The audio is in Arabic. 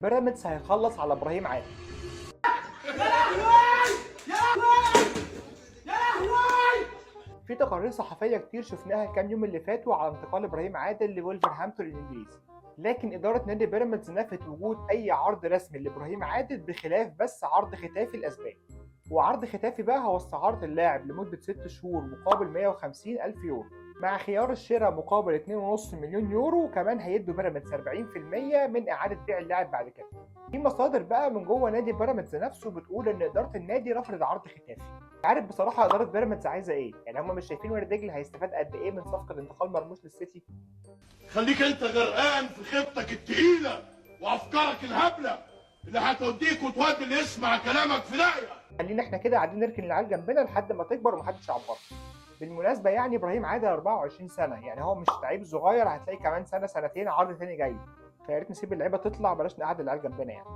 بيراميدز هيخلص على ابراهيم عادل. يا لهوي يا لهوي يا لهوي. في تقارير صحفيه كتير شفناها الكام يوم اللي فاتوا على انتقال ابراهيم عادل لولفرهامبتون الانجليزي، لكن اداره نادي بيراميدز نفت وجود اي عرض رسمي لابراهيم عادل بخلاف بس عرض ختافي الاسباني. وعرض ختافي بقى هو استعاره اللاعب لمده 6 شهور مقابل 150 الف يورو، مع خيار الشراء مقابل 2.5 مليون يورو، وكمان هيدوا بيراميدز 40% من اعاده بيع اللاعب بعد كده. في مصادر بقى من جوه نادي بيراميدز نفسه بتقول ان اداره النادي رفضت عرض ختافي. مش عارف بصراحه اداره بيراميدز عايزه ايه، يعني هم مش شايفين وادي دجله هيستفاد قد ايه من صفقه انتقال مرموش للسيتي؟ خليك انت غرقان في خطتك التقيله وافكارك الهبله اللي هتوديك وتودي اللي يسمع كلامك في داهيه. خلينا احنا كده قاعدين نركن العيال جنبنا لحد ما تكبر ومحدش يعبرها. بالمناسبه يعني ابراهيم عادل 24 سنه، يعني هو مش لعيب صغير، هتلاقي كمان سنه سنتين عرض تاني جاي، فيا ريت نسيب اللعيبه تطلع، بلاش نقعد العيال جنبنا يعني.